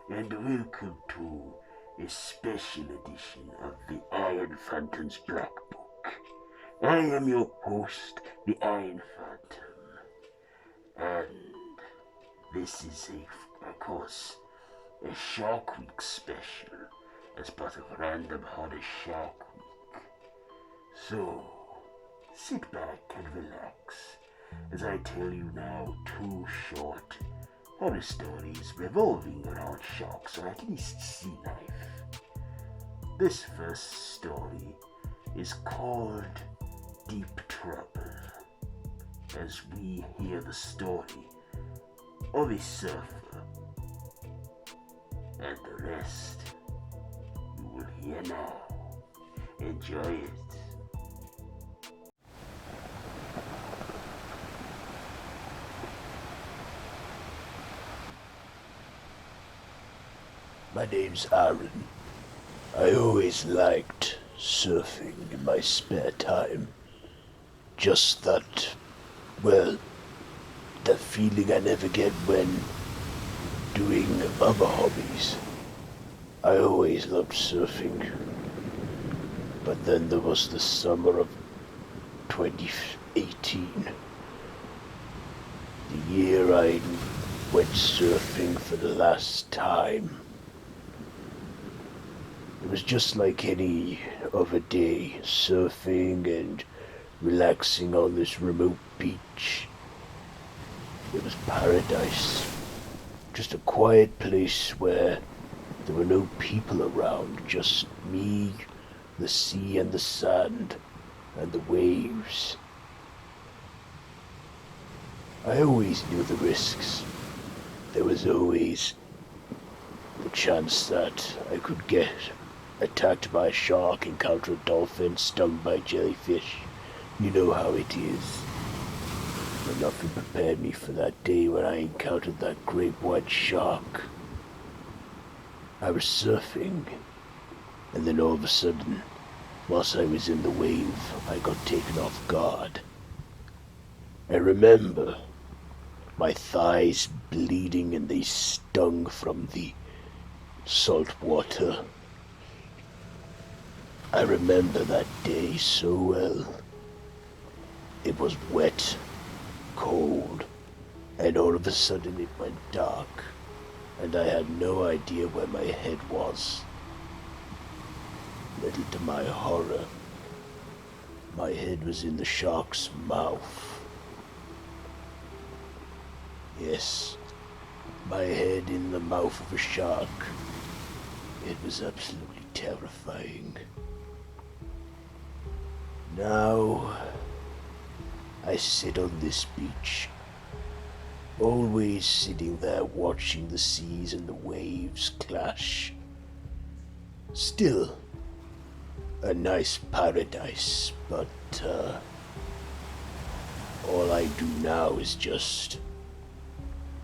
and welcome to a special edition of the Iron Phantom's Black Book. I am your host, the Iron Phantom, and this is, of course, a Shark Week special as part of Random Horror Shark Week. So, sit back and relax as I tell you now two short horror stories revolving around sharks, or at least sea life. This first story is called Deep Trouble, as we hear the story of a surfer, and the rest you will hear now. Enjoy it. My name's Aaron. I always liked surfing in my spare time. Just that, well, the feeling I never get when doing other hobbies. I always loved surfing. But then there was the summer of 2018. The year I went surfing for the last time. It was just like any other day, surfing and relaxing on this remote beach. It was paradise. Just a quiet place where there were no people around, just me, the sea and the sand, and the waves. I always knew the risks. There was always the chance that I could get attacked by a shark, encounter a dolphin, stung by jellyfish. You know how it is. But nothing prepared me for that day when I encountered that great white shark. I was surfing, and then all of a sudden, whilst I was in the wave, I got taken off guard. I remember my thighs bleeding and they stung from the salt water. I remember that day so well. It was wet, cold, and all of a sudden it went dark, and I had no idea where my head was. Little to my horror, my head was in the shark's mouth. Yes, my head in the mouth of a shark. It was absolutely terrifying. Now, I sit on this beach, always sitting there watching the seas and the waves clash. Still, a nice paradise, but all I do now is just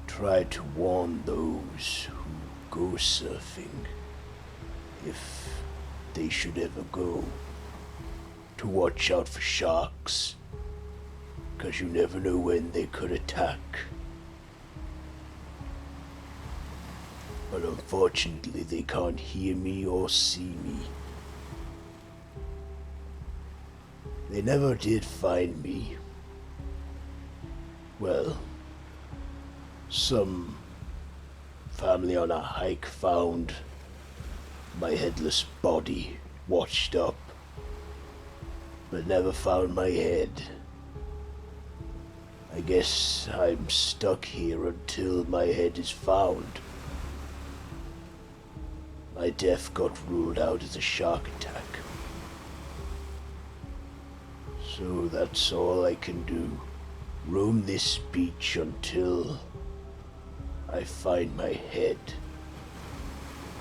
try to warn those who go surfing, if they should ever go, to watch out for sharks, 'cause you never know when they could attack. But unfortunately they can't hear me or see me. They never did find me. Well, some family on a hike found my headless body washed up, but never found my head. I guess I'm stuck here until my head is found. My death got ruled out as a shark attack. So that's all I can do. Roam this beach until I find my head.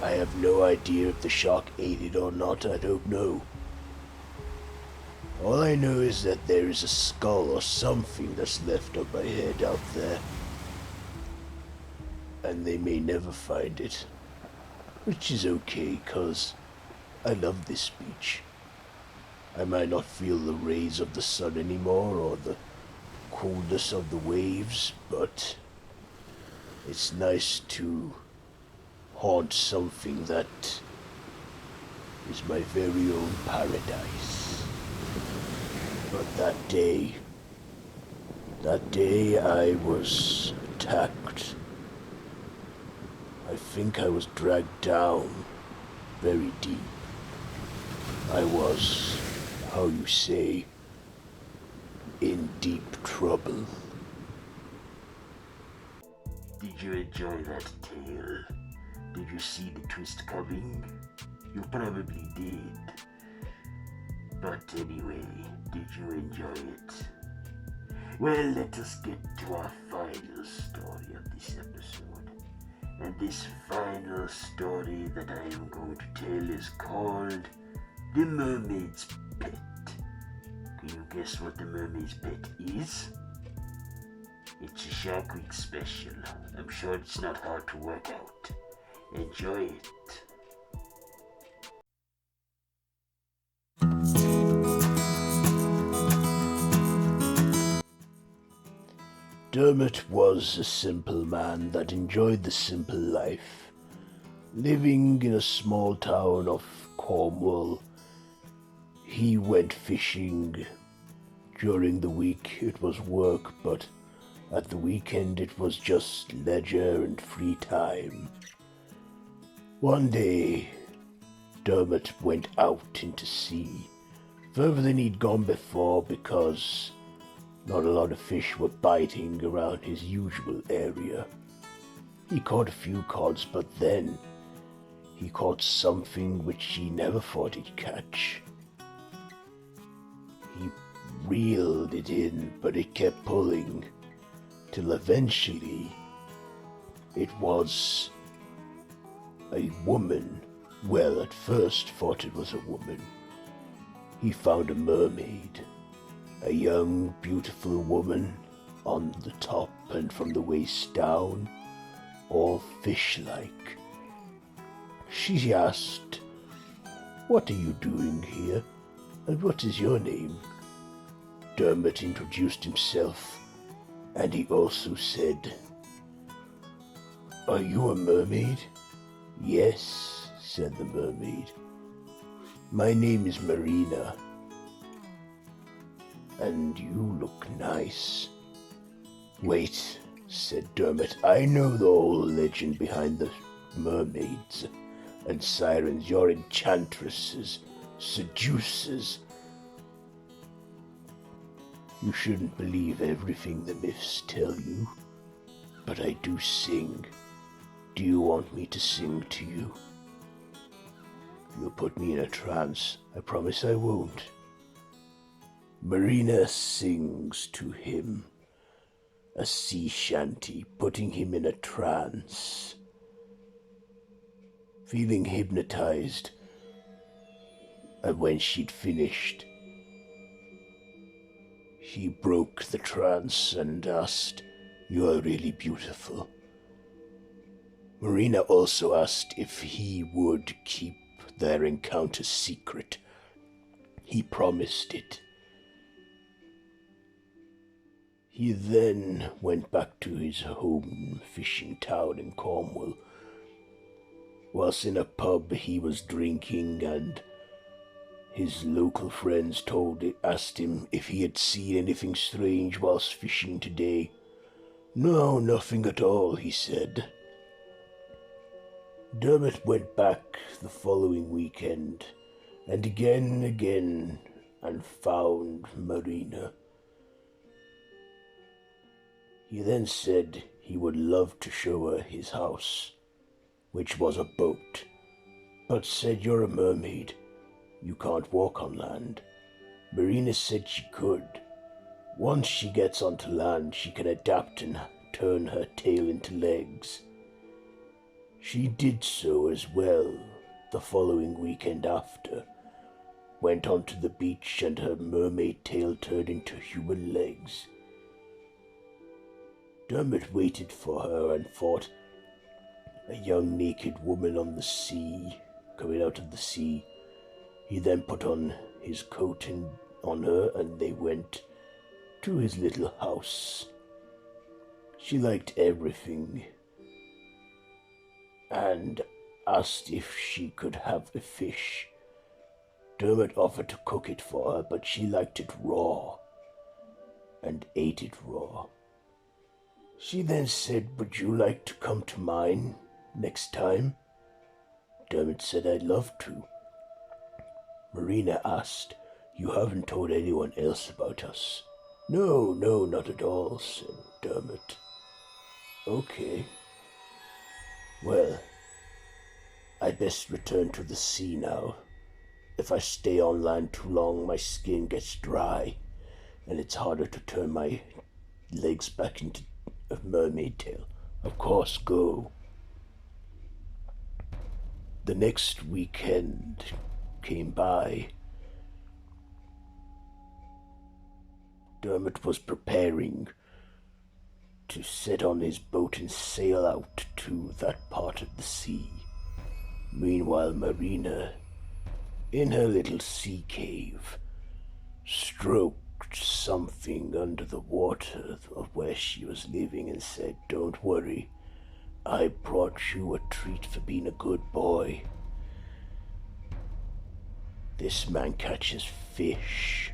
I have no idea if the shark ate it or not, I don't know. All I know is that there is a skull or something that's left on my head out there. And they may never find it. Which is okay, 'cause I love this beach. I might not feel the rays of the sun anymore or the coolness of the waves, but it's nice to haunt something that is my very own paradise. But that day I was attacked. I think I was dragged down very deep. I was, how you say, in deep trouble. Did you enjoy that tale? Did you see the twist coming? You probably did. But anyway, did you enjoy it? Well, let us get to our final story of this episode. And this final story that I am going to tell is called The Mermaid's Pet. Can you guess what the Mermaid's Pet is? It's a Shark Week special. I'm sure it's not hard to work out. Enjoy it. Dermot was a simple man that enjoyed the simple life. Living in a small town of Cornwall, he went fishing. During the week it was work, but at the weekend it was just leisure and free time. One day, Dermot went out into sea, further than he'd gone before because not a lot of fish were biting around his usual area. He caught a few cod, but then he caught something which he never thought he'd catch. He reeled it in, but it kept pulling, till eventually it was a woman. Well, at first thought it was a woman. He found a mermaid. A young, beautiful woman on the top and from the waist down, all fish-like. She asked, "What are you doing here, and what is your name?" Dermot introduced himself, and he also said, "Are you a mermaid?" "Yes," said the mermaid. "My name is Marina. And you look nice." "Wait," said Dermot. "I know the whole legend behind the mermaids and sirens. You're enchantresses, seducers. You shouldn't believe everything the myths tell you, but I do sing. Do you want me to sing to you?" "You'll put me in a trance. I promise I won't." Marina sings to him a sea shanty, putting him in a trance. Feeling hypnotized, and when she'd finished, he broke the trance and asked, "You are really beautiful." Marina also asked if he would keep their encounter secret. He promised it. He then went back to his home fishing town in Cornwall. Whilst in a pub he was drinking, and his local friends asked him if he had seen anything strange whilst fishing today. "No, nothing at all," he said. Dermot went back the following weekend, and again, and found Marina. He then said he would love to show her his house, which was a boat, but said, "You're a mermaid. You can't walk on land." Marina said she could. Once she gets onto land, she can adapt and turn her tail into legs. She did so as well the following weekend after, went onto the beach and her mermaid tail turned into human legs. Dermot waited for her and thought a young naked woman on the sea, coming out of the sea. He then put on his coat on her, and they went to his little house. She liked everything, and asked if she could have a fish. Dermot offered to cook it for her, but she liked it raw and ate it raw. She then said, "Would you like to come to mine next time?" Dermot said, "I'd love to." Marina asked, "You haven't told anyone else about us?" "No, not at all," said Dermot. "Okay. Well, I best return to the sea now. If I stay on land too long, my skin gets dry, and it's harder to turn my legs back into a mermaid tail. Of course, go." The next weekend came by. Dermot was preparing to set on his boat and sail out to that part of the sea. Meanwhile, Marina, in her little sea cave, stroked something under the water of where she was living and said, "Don't worry, I brought you a treat for being a good boy. This man catches fish.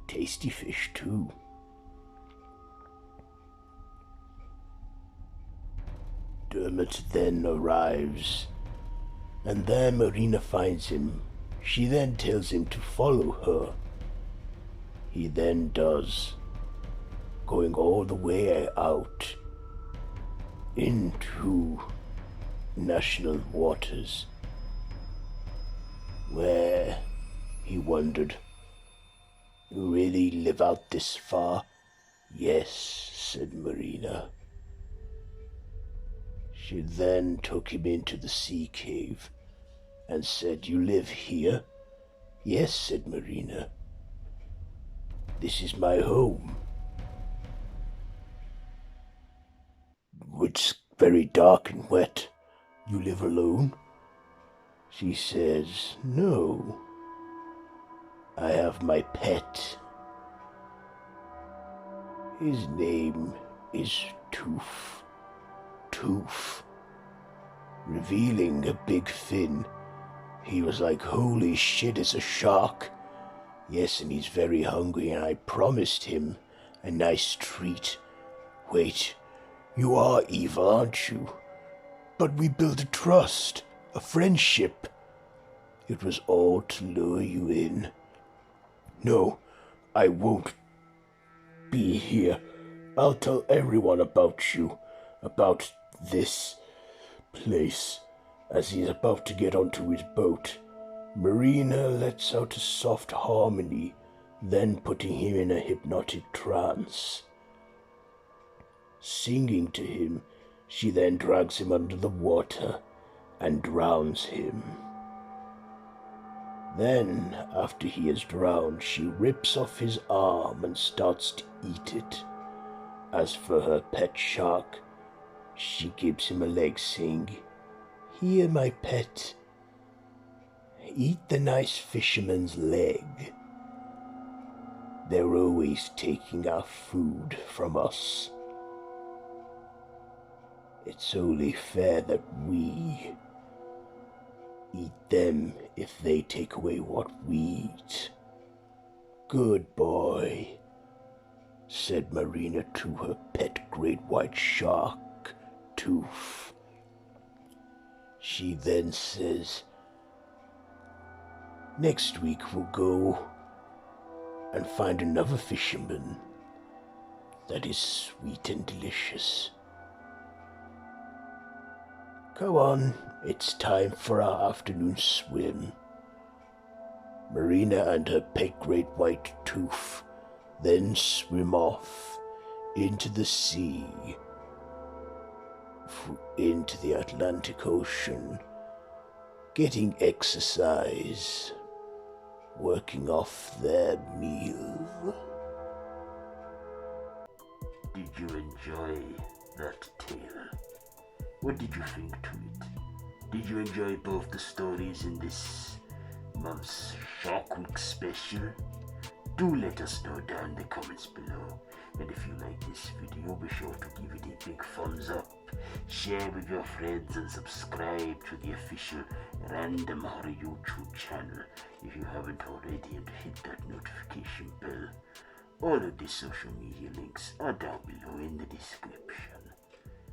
Tasty fish, too." Dermot then arrives, and there Marina finds him. She then tells him to follow her. He then does, going all the way out into national waters, where he wondered, "You really live out this far?" "Yes," said Marina. She then took him into the sea cave and said, "You live here?" "Yes," said Marina. "This is my home. It's very dark and wet. You live alone?" She says, "No, I have my pet. His name is Toof." Toof, revealing a big fin. He was like, "Holy shit, it's a shark." "Yes, and he's very hungry, and I promised him a nice treat." "Wait, you are evil, aren't you?" "But we built a trust, a friendship." "It was all to lure you in." "No, I won't be here. I'll tell everyone about you, about this place." As he's about to get onto his boat, Marina lets out a soft harmony, then putting him in a hypnotic trance. Singing to him, she then drags him under the water and drowns him. Then, after he is drowned, she rips off his arm and starts to eat it. As for her pet shark, she gives him a leg, saying, "Here, my pet, eat the nice fisherman's leg. They're always taking our food from us. It's only fair that we eat them if they take away what we eat." "Good boy," said Marina to her pet great white shark, Toof. She then says, "Next week we'll go and find another fisherman that is sweet and delicious. Come on, it's time for our afternoon swim." Marina and her pet great white Toof then swim off into the sea, into the Atlantic Ocean, getting exercise, working off their meal. Did you enjoy that tale? What did you think to it? Did you enjoy both the stories in this month's Shark Week special? Do let us know down in the comments below. And if you like this video, be sure to give it a big thumbs up, share with your friends, and subscribe to the official Random Horror YouTube channel if you haven't already, and hit that notification bell. All of the social media links are down below in the description.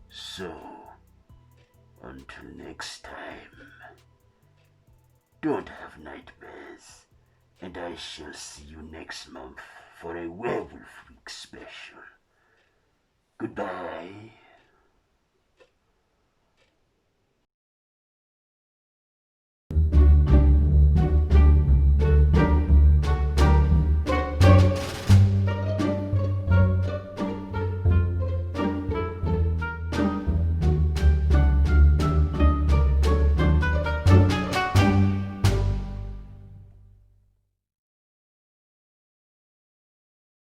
So, until next time, don't have nightmares, and I shall see you next month for a Werewolf Week special. Goodbye.